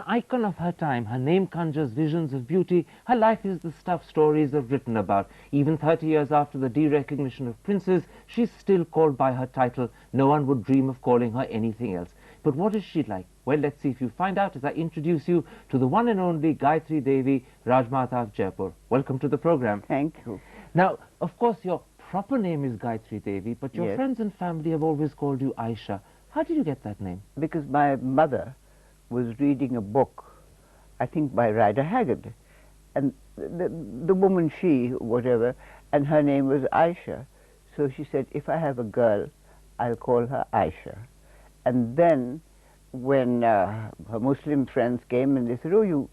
An icon of her time, her name conjures visions of beauty. Her life is the stuff stories have written about. Even 30 years after the derecognition of princes, she's still called by her title. No one would dream of calling her anything else. But what is she like? Well, let's see if you find out as I introduce you to the one and only Gayatri Devi, Rajmata of Jaipur. Welcome to the program. Thank you. Now, of course, your proper name is Gayatri Devi, but your Yes. friends and family have always called you Aisha. How did you get that name? Because my mother was reading a book, I think by Rider Haggard, and the woman, she, whatever, and her name was Aisha. So she said, if I have a girl, I'll call her Aisha. And then when her Muslim friends came and they said, oh, you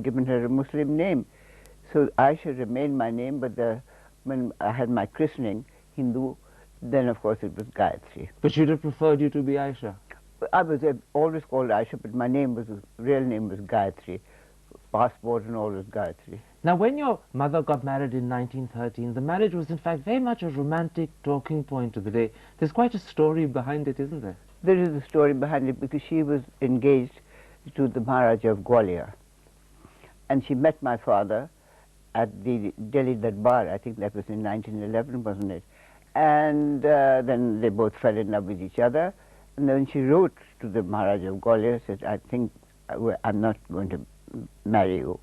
given her a Muslim name. So Aisha remained my name, but when I had my christening, Hindu, then of course it was Gayatri. But you'd have preferred you to be Aisha. I was always called Aisha, but my real name was Gayatri. Passport and all was Gayatri. Now, when your mother got married in 1913, the marriage was in fact very much a romantic talking point of the day. There's quite a story behind it, isn't there? There is a story behind it because she was engaged to the Maharaja of Gwalior. And she met my father at the Delhi Darbar, I think that was in 1911, wasn't it? And then they both fell in love with each other. And then she wrote to the Maharaja of Gwalior, said, I think I'm not going to marry you.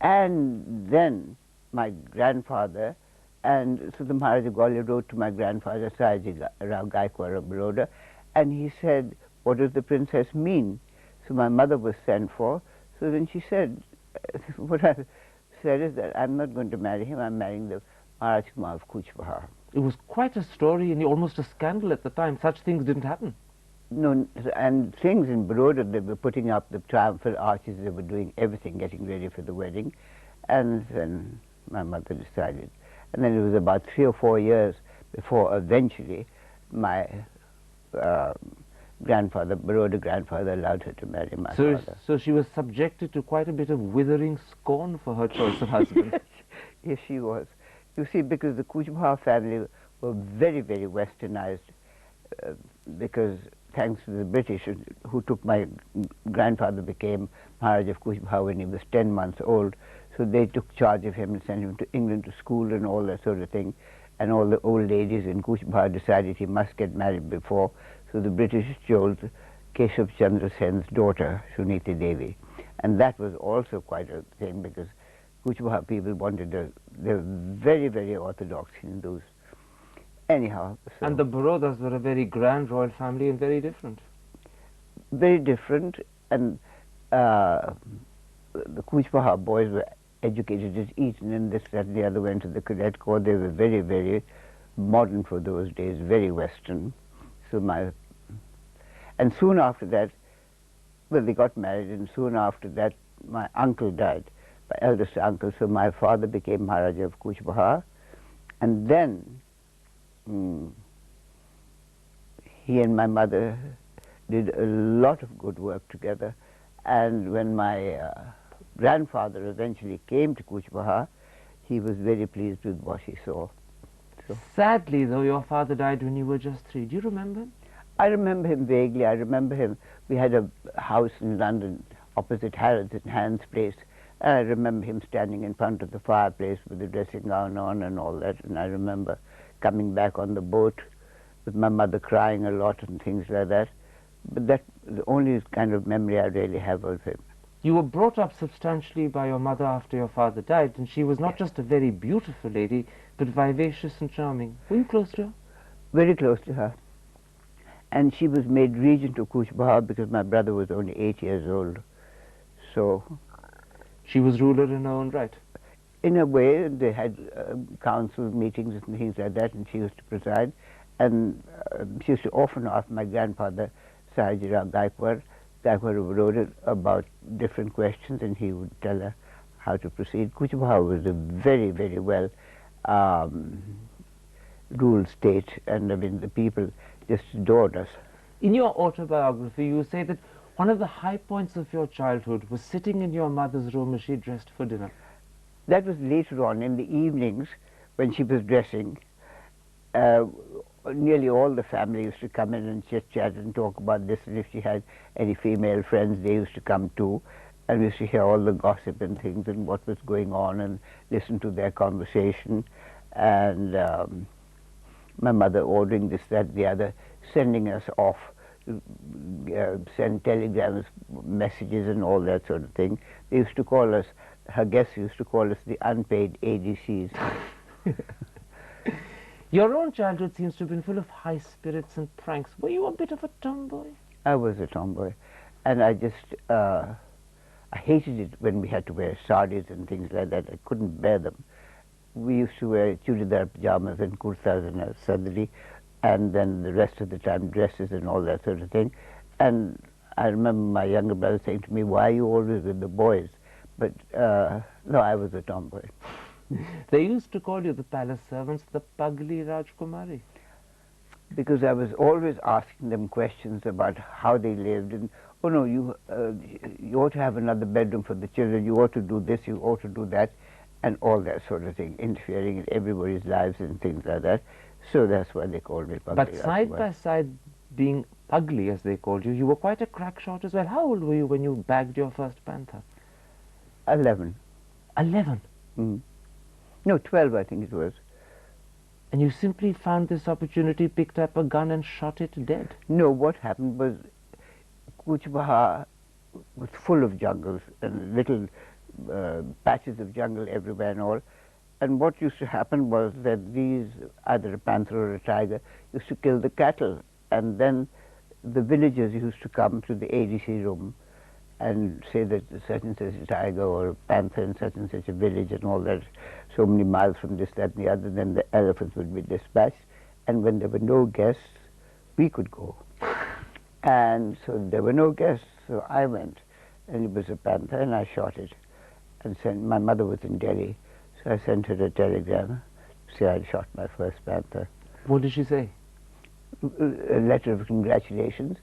And then my grandfather, and so the Maharaja of Gwalior wrote to my grandfather, Sayaji Rao Gaikwar of Baroda, and he said, what does the princess mean? So my mother was sent for. So then she said, what I said is that I'm not going to marry him, I'm marrying the Maharaj Kumar of Kuch Behar. It was quite a story and almost a scandal at the time. Such things didn't happen. No, and things in Baroda, they were putting up the triumphal arches, they were doing everything, getting ready for the wedding. And then my mother decided. And then it was about 3 or 4 years before eventually my grandfather, Baroda grandfather, allowed her to marry my father. So she was subjected to quite a bit of withering scorn for her choice of husband. Yes, she was. You see, because the Kuch Behar family were very, very westernized, because thanks to the British, who took my grandfather, became Maharaj of Kuch Behar when he was 10 months old. So they took charge of him and sent him to England to school and all that sort of thing. And all the old ladies in Kuch Behar decided he must get married before. So the British chose Keshav Chandra Sen's daughter, Suniti Devi. And that was also quite a thing because Kuch Behar people wanted they were very, very orthodox Hindus. Anyhow. So And the Barodas were a very grand royal family and very different. very different, and the Kuch Behar boys were educated at Eton and this, that, and the other, went to the cadet corps. They were very, very modern for those days, very Western. So and soon after that, well, they got married, and soon after that, my uncle died, my eldest uncle. So my father became Maharaja of Kuch Behar, and then he and my mother did a lot of good work together. And when my grandfather eventually came to Kuch Behar, he was very pleased with what he saw. So Sadly, though, your father died when you were just 3. Do you remember him? I remember him vaguely. I remember him. We had a house in London opposite Harrods in Hans Place. And I remember him standing in front of the fireplace with the dressing gown on and all that. And I remember coming back on the boat with my mother crying a lot and things like that. But that's the only kind of memory I really have of him. You were brought up substantially by your mother after your father died, and she was not just a very beautiful lady, but vivacious and charming. Were you close to her? Very close to her. And she was made regent of Kuch Behar because my brother was only 8 years old. So She was ruler in her own right. in a way, they had council meetings and things like that, and she used to preside. And she used to often ask my grandfather, Sayaji Rao Gaikwar wrote it about different questions, and he would tell her how to proceed. Kuch Behar was a very, very well ruled state, and I mean, the people just adored us. In your autobiography, you say that one of the high points of your childhood was sitting in your mother's room as she dressed for dinner. That was later on in the evenings when she was dressing. nearly all the family used to come in and chit-chat and talk about this, and if she had any female friends, they used to come too, and we used to hear all the gossip and things and what was going on and listen to their conversation, and my mother ordering this, that, the other, sending us off, send telegrams, messages and all that sort of thing. They used to call us, her guests used to call us the unpaid ADCs. Your own childhood seems to have been full of high spirits and pranks. Were you a bit of a tomboy? I was a tomboy, and I just, I hated it when we had to wear saris and things like that. I couldn't bear them. We used to wear chudidar pajamas and kurtas and a sadri, and then the rest of the time dresses and all that sort of thing. And I remember my younger brother saying to me, "Why are you always with the boys?" But no, I was a tomboy. They used to call you the palace servants the Pagli Rajkumari. Because I was always asking them questions about how they lived, and oh no, you ought to have another bedroom for the children, you ought to do this, you ought to do that, and all that sort of thing, interfering in everybody's lives and things like that. So that's why they called me Pagli. But side by side, being Pagli as they called you, you were quite a crack shot as well. How old were you when you bagged your first panther? 11. 11? Mm. No, 12 I think it was. And you simply found this opportunity, picked up a gun and shot it dead? No, what happened was Kuch Bahar was full of jungles and little patches of jungle everywhere and all. And what used to happen was that these, either a panther or a tiger, used to kill the cattle. And then the villagers used to come to the ADC room and say that such and such a tiger or a panther in such and such a village and all that, so many miles from this, that and the other. Then the elephants would be dispatched, and when there were no guests, we could go. And so there were no guests, so I went, and it was a panther, and I shot it and sent. My mother was in Delhi, so I sent her a telegram to say I'd shot my first panther. What did she say? A letter of congratulations.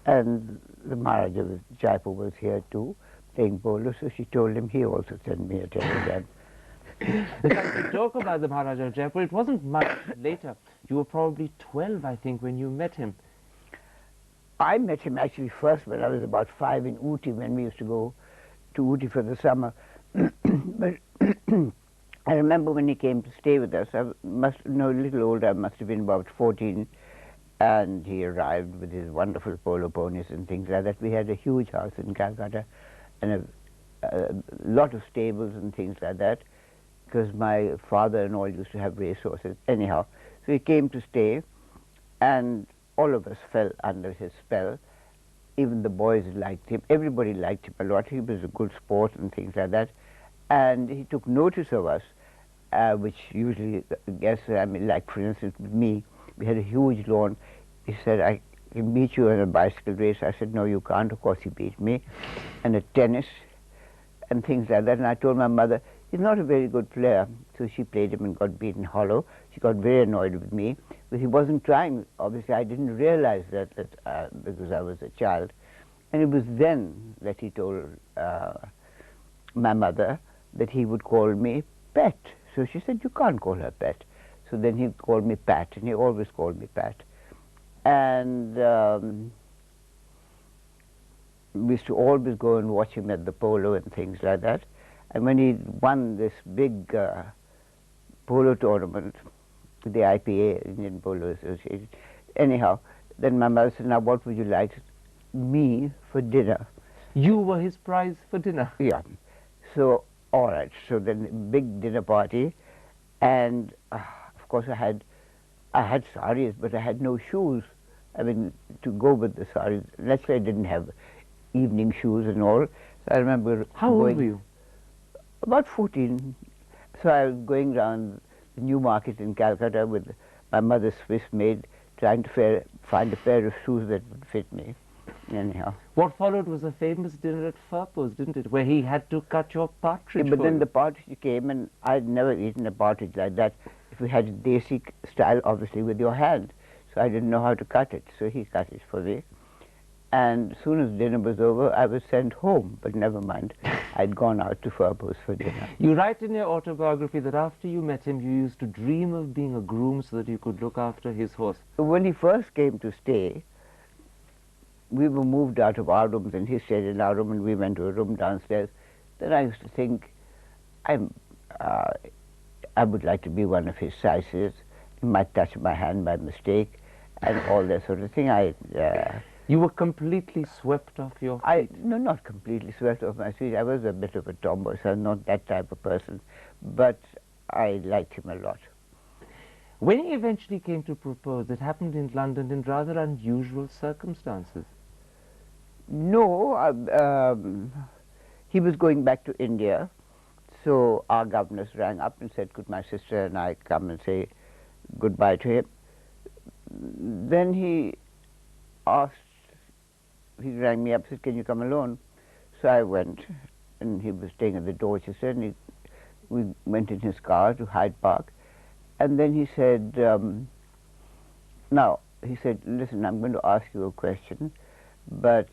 And the Maharaja of Jaipur was here too, playing polo, so she told him he also sent me a telegram. In fact, to talk about the Maharaja of Jaipur, it wasn't much later. You were probably 12, I think, when you met him. I met him actually first when I was about 5 in Ooty, when we used to go to Ooty for the summer. But I remember when he came to stay with us, I must know a little older, I must have been about 14, and he arrived with his wonderful polo ponies and things like that. We had a huge house in Calcutta and a lot of stables and things like that, because my father and all used to have racehorses. Anyhow, so he came to stay, and all of us fell under his spell. Even the boys liked him. Everybody liked him a lot. He was a good sport and things like that. And he took notice of us, which usually guests, I mean, like for instance with me, we had a huge lawn. He said, "I can beat you in a bicycle race." I said, "No, you can't." Of course he beat me. And at tennis and things like that. And I told my mother, "He's not a very good player." So she played him and got beaten hollow. She got very annoyed with me, but he wasn't trying. Obviously I didn't realize that, because I was a child. And it was then that he told my mother that he would call me Pet. So she said, "You can't call her Pet." So then he called me Pat, and he always called me Pat. And we used to always go and watch him at the polo and things like that. And when he won this big polo tournament, the IPA, Indian Polo Association, anyhow, then my mother said, "Now what would you like?" "Me for dinner." You were his prize for dinner? Yeah. So, all right. So then big dinner party, and of course I had saris, but I had no shoes. I mean, to go with the saris. Naturally, I didn't have evening shoes and all. So I remember. How old were you? About 14. So I was going around the new market in Calcutta with my mother's Swiss maid, trying to find a pair of shoes that would fit me. Anyhow. What followed was a famous dinner at Farpo's, didn't it? Where he had to cut your partridge. Yeah, but then the partridge came, and I'd never eaten a partridge like that. If you had a desi style, obviously with your hand. So I didn't know how to cut it, so he cut it for me. And as soon as dinner was over, I was sent home, but never mind. I'd gone out to Furbo's for dinner. You write in your autobiography that after you met him, you used to dream of being a groom so that you could look after his horse. When he first came to stay, we were moved out of our rooms, and he stayed in our room, and we went to a room downstairs. Then I used to think, I would like to be one of his sizes. He might touch my hand by mistake, and all that sort of thing. You were completely swept off your feet. No, not completely swept off my feet. I was a bit of a tomboy, so I'm not that type of person. But I liked him a lot. When he eventually came to propose, it happened in London in rather unusual circumstances. No, he was going back to India, so our governess rang up and said, could my sister and I come and say goodbye to him? Then he rang me up, said, can you come alone? So I went, and he was staying at the Dorchester, and we went in his car to Hyde Park. And then he said, listen, I'm going to ask you a question, but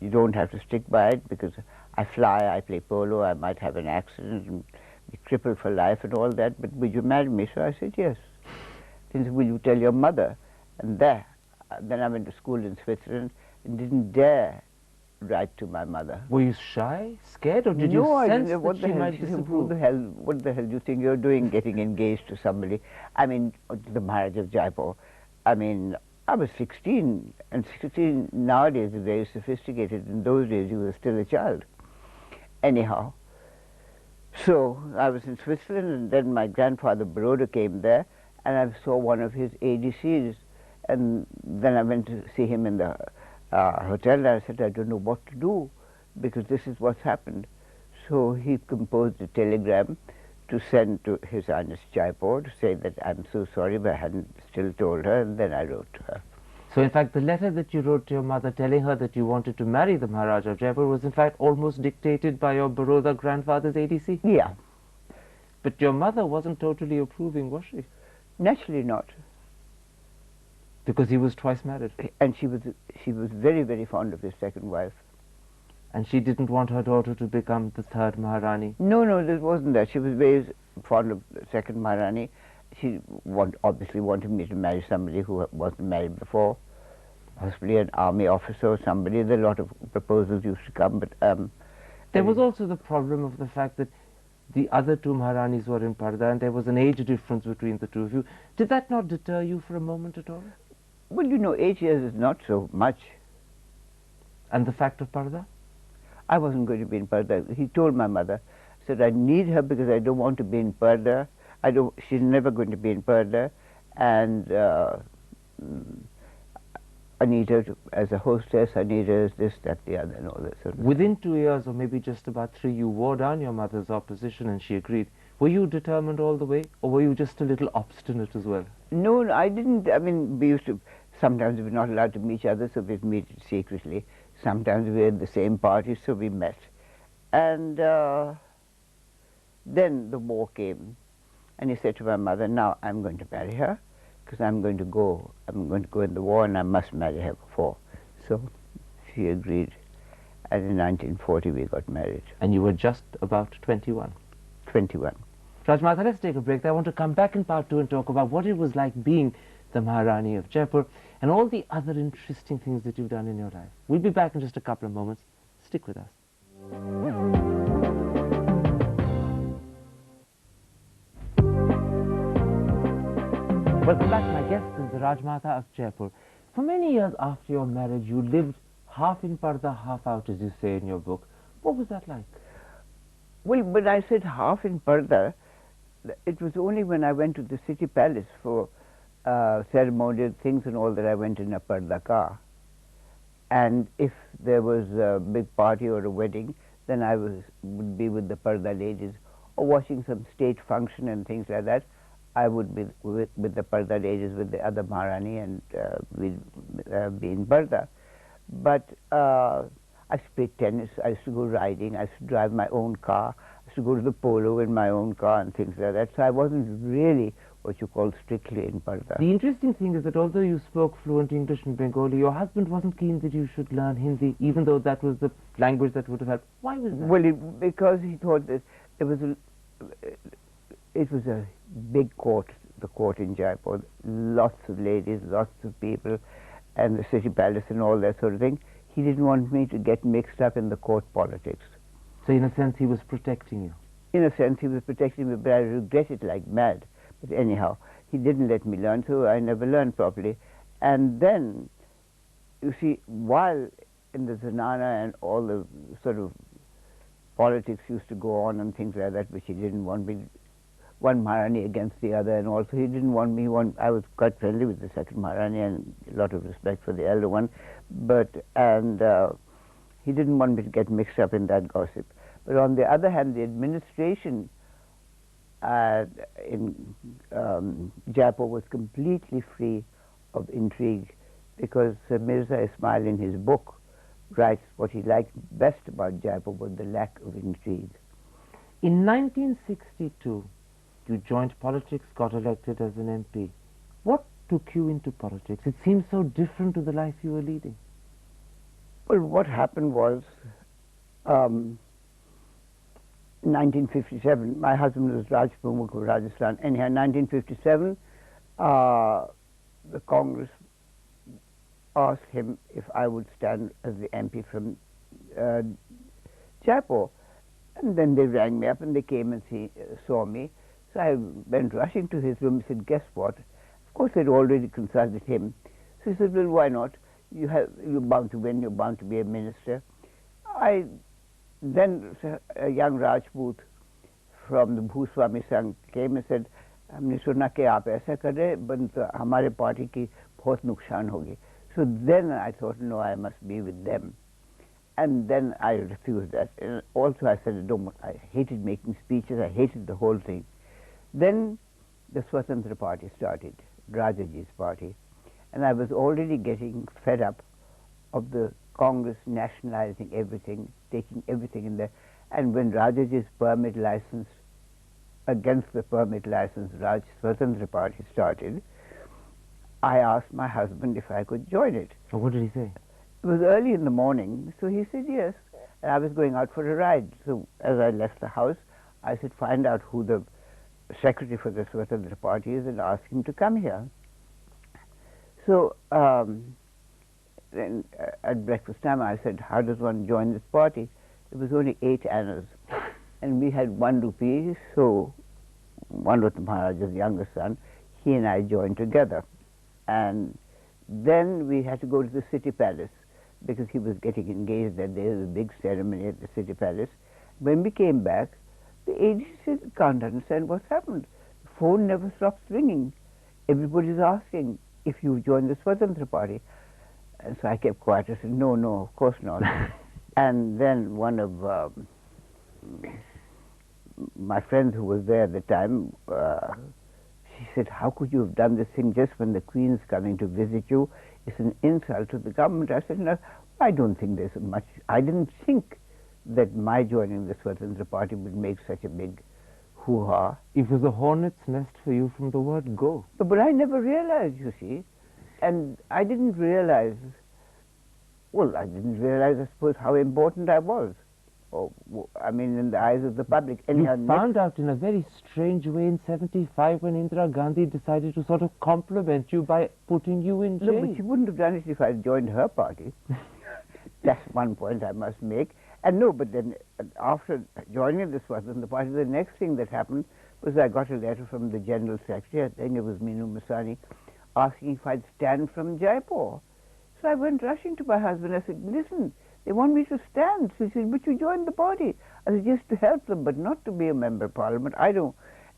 you don't have to stick by it, because I fly, I play polo, I might have an accident and be crippled for life and all that, but will you marry me? So I said, yes. He said, will you tell your mother? And then I went to school in Switzerland and didn't dare write to my mother. Were you shy, scared, or did you sense that she might disapprove? What the hell do you think you're doing, getting engaged to somebody? I mean, the marriage of Jaipur. I mean, I was 16, and 16 nowadays is very sophisticated. In those days, you were still a child. Anyhow, so I was in Switzerland, and then my grandfather Broder came there, and I saw one of his ADCs, and then I went to see him in the hotel, and I said, I don't know what to do, because this is what's happened. So he composed a telegram to send to His Highness Jaipur to say that I'm so sorry, but I hadn't still told her, and then I wrote to her. So in fact, the letter that you wrote to your mother telling her that you wanted to marry the Maharaja of Jaipur was in fact almost dictated by your Baroda grandfather's ADC? Yeah. But your mother wasn't totally approving, was she? Naturally not. Because he was twice married. And she was very, very fond of his second wife. And she didn't want her daughter to become the third Maharani? No, this wasn't that. She was very fond of the second Maharani. She obviously wanted me to marry somebody who wasn't married before, possibly an army officer or somebody. There are a lot of proposals used to come, but... there was also the problem of the fact that the other two Maharanis were in Parda, and there was an age difference between the two of you. Did that not deter you for a moment at all? Well, you know, 8 years is not so much. And the fact of Parda? I wasn't going to be in Parda. He told my mother, said, I need her because I don't want to be in Parda. She's never going to be in Parda, and I need her as a hostess, I need her as this, that, the other, and all that sort of Within 2 years, or maybe just about 3, you wore down your mother's opposition and she agreed. Were you determined all the way, or were you just a little obstinate as well? No, I didn't. I mean, we used to, sometimes we were not allowed to meet each other, so we'd meet secretly. Sometimes we were in the same party, so we met. And then the war came, and he said to my mother, now I'm going to marry her, because I'm going to go in the war, and I must marry her before. So she agreed, and in 1940 we got married. And you were just about 21? 21. Rajmata, let's take a break. I want to come back in part 2 and talk about what it was like being the Maharani of Jaipur and all the other interesting things that you've done in your life. We'll be back in just a couple of moments. Stick with us. Welcome back. My guest is the Rajmata of Jaipur. For many years after your marriage, you lived half in Parda, half out, as you say in your book. What was that like? Well, when I said half in Parda, it was only when I went to the city palace for ceremonial things and all that I went in a Parda car. And if there was a big party or a wedding, then I would be with the Parda ladies, or watching some state function and things like that. I would be with the Parda ladies, with the other Maharani, and we'd be in Parda. But I used to play tennis, I used to go riding, I used to drive my own car, I used to go to the polo in my own car and things like that. So I wasn't really what you call strictly in Parda. The interesting thing is that although you spoke fluent English and Bengali, your husband wasn't keen that you should learn Hindi, even though that was the language that would have helped. Why was that? Well, because he thought that it was a big court, the court in Jaipur, lots of ladies, lots of people, and the city palace and all that sort of thing. He didn't want me to get mixed up in the court politics. So in a sense he was protecting you. In a sense he was protecting me, but I regret it like mad. But anyhow, he didn't let me learn, so I never learned properly. And then, you see, while in the Zanana and all the sort of politics used to go on and things like that, which he didn't want me, one Maharani against the other, and also he didn't want me, I was quite friendly with the second Maharani and a lot of respect for the elder one, but, he didn't want me to get mixed up in that gossip. But on the other hand, the administration in Jaipur was completely free of intrigue, because Mirza Ismail in his book writes what he liked best about Jaipur was the lack of intrigue. In 1962, you joined politics, got elected as an MP. What took you into politics? It seems so different to the life you were leading. Well, what happened was, in 1957, my husband was Raj Pramukh of Rajasthan. Anyhow, in 1957, the Congress asked him if I would stand as the MP from Jaipur. And then they rang me up and they came and saw me. So I went rushing to his room. He said, guess what? Of course, they'd already consulted him. So he said, well, why not? You're bound to win. You're bound to be a minister. Then a young Rajput from the Bhuswami Sangh came and said, हमने सुना कि आप ऐसा कर रहे हैं, हमारे party की बहुत नुकसान होगी. So then I thought, no, I must be with them. And then I refused that. And also I said, I hated making speeches, I hated the whole thing. Then the Swatantra Party started, Rajaji's party. And I was already getting fed up of the Congress nationalizing everything, taking everything in there. And when Rajaji's permit license, against the permit license, Raj Swatantra Party started, I asked my husband if I could join it. And what did he say? It was early in the morning, so he said yes. And I was going out for a ride. So as I left the house, I said, find out who the secretary for the Swatantra Party is and ask him to come here. So then at breakfast time, I said, how does one join this party? It was only 8 annas. And we had 1 rupee, so Manvat Maharaja's younger son, he and I joined together. And then we had to go to the city palace because he was getting engaged that day. There was a big ceremony at the city palace. When we came back, the AD said, can't understand what's happened. The phone never stops ringing. Everybody's asking if you join the Swatantra Party. And so I kept quiet. I said, no, of course not. And then one of my friends who was there at the time, she said, how could you have done this thing just when the Queen's coming to visit you? It's an insult to the government. I said, no, I don't think there's much. I didn't think that my joining the Swatantra Party would make such a big hoo-ha. It was a hornet's nest for you from the word go. But I never realized, you see. And I didn't realize, I suppose, how important I was. I mean, in the eyes of the public. You found out in a very strange way in 75 when Indira Gandhi decided to sort of compliment you by putting you in jail. No, but she wouldn't have done it if I joined her party. That's one point I must make. And no, but then after joining the Swatantra Party, the next thing that happened was I got a letter from the General Secretary, I think it was Minu Masani, asking if I'd stand from Jaipur. So I went rushing to my husband. I said, listen, they want me to stand. So he said, but you joined the party. I said, just to help them, but not to be a member of parliament. I don't.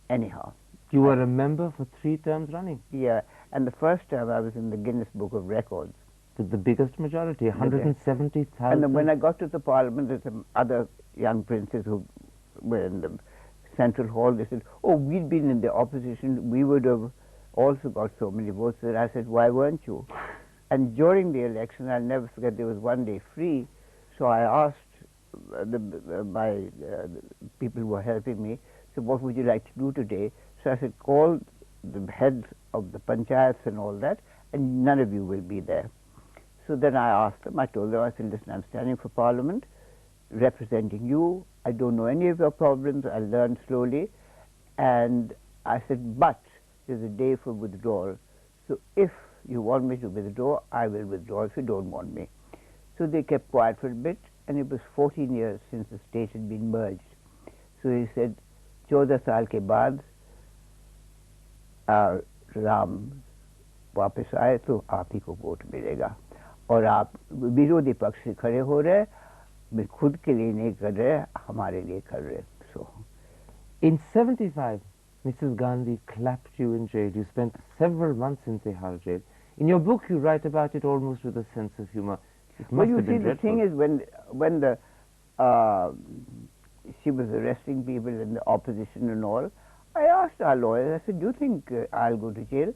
Anyhow. You were a member for 3 terms running. Yeah, and the first term I was in the Guinness Book of Records. With the biggest majority, 170,000. And then when I got to the parliament, there's some other young princes who were in the central hall. They said, oh, we'd been in the opposition. We would have also got so many votes. And I said, why weren't you? And during the election, I'll never forget, there was one day free. So I asked the people who were helping me, so what would you like to do today? So I said, call the heads of the panchayats and all that, and none of you will be there. So then I asked them, I told them, I said, listen, I'm standing for Parliament, representing you. I don't know any of your problems. I'll learn slowly. And I said, but there's a day for withdrawal. So if you want me to withdraw, I will withdraw if you don't want me. So they kept quiet for a bit, and it was 14 years since the state had been merged. So he said, 14 साल के बाद राम वापस आए तो आप ही को vote मिलेगा और आप विरोधी पक्ष से खड़े हो रहे मैं खुद के लिए नहीं कर रहे हमारे लिए कर रहे so In 75, Mrs. Gandhi clapped you in jail. You spent several months in Tihar jail. In your book, you write about it almost with a sense of humor. It must well, you have see, been the dreadful. thing is, when the she was arresting people in the opposition and all, I asked our lawyers, I said, do you think I'll go to jail?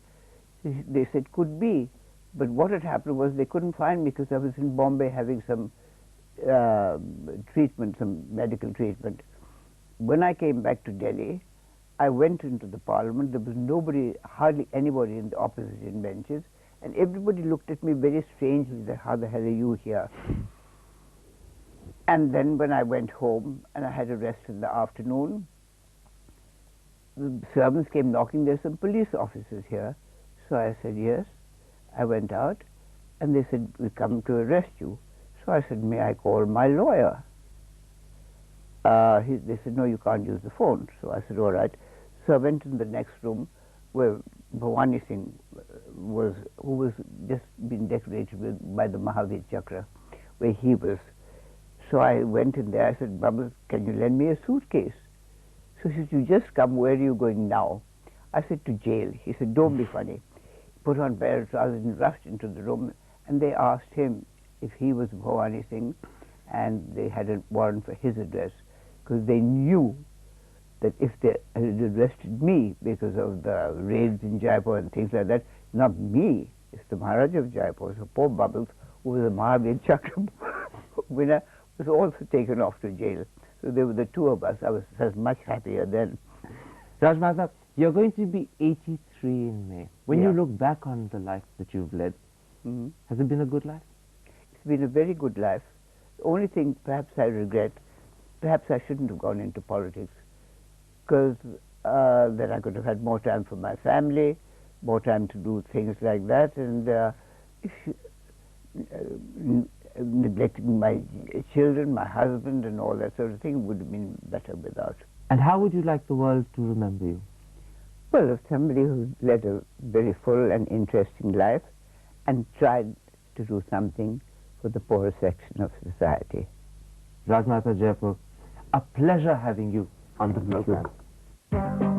They said, could be. But what had happened was they couldn't find me because I was in Bombay having some treatment, some medical treatment. When I came back to Delhi, I went into the parliament. There was nobody, hardly anybody in the opposition benches, and everybody looked at me very strangely, that how the hell are you here? And then when I went home and I had a rest in the afternoon, the servants came knocking. There's some police officers here. So I said, yes. I went out and they said, we come to arrest you. So I said, may I call my lawyer? They said, no, you can't use the phone. So I said, all right. So I went in the next room where Bhavani Singh who was just been decorated by the Mahavir Chakra, where he was. So I went in there, I said, Bubbles, can you lend me a suitcase? So he said, you just come, where are you going now? I said, to jail. He said, don't be funny. He put on pair of trousers and rushed into the room, and they asked him if he was Bhavani Singh, and they had a warrant for his arrest, because they knew that if they had arrested me because of the raids in Jaipur and things like that, not me, it's the Maharaja of Jaipur. So poor Bubbles, who was a Mahavir Chakra winner, was also taken off to jail. So there were the two of us. I was much happier then. Raj Mahtab, you're going to be 83 in May. When Yeah. you look back on the life that you've led, has it been a good life? It's been a very good life. The only thing perhaps I regret, perhaps I shouldn't have gone into politics, because then I could have had more time for my family, more time to do things like that, and neglecting my children, my husband, and all that sort of thing would have been better without. And how would you like the world to remember you? Well, as somebody who led a very full and interesting life and tried to do something for the poorer section of society. Raj Mahtab Jaipur, a pleasure having you on the program.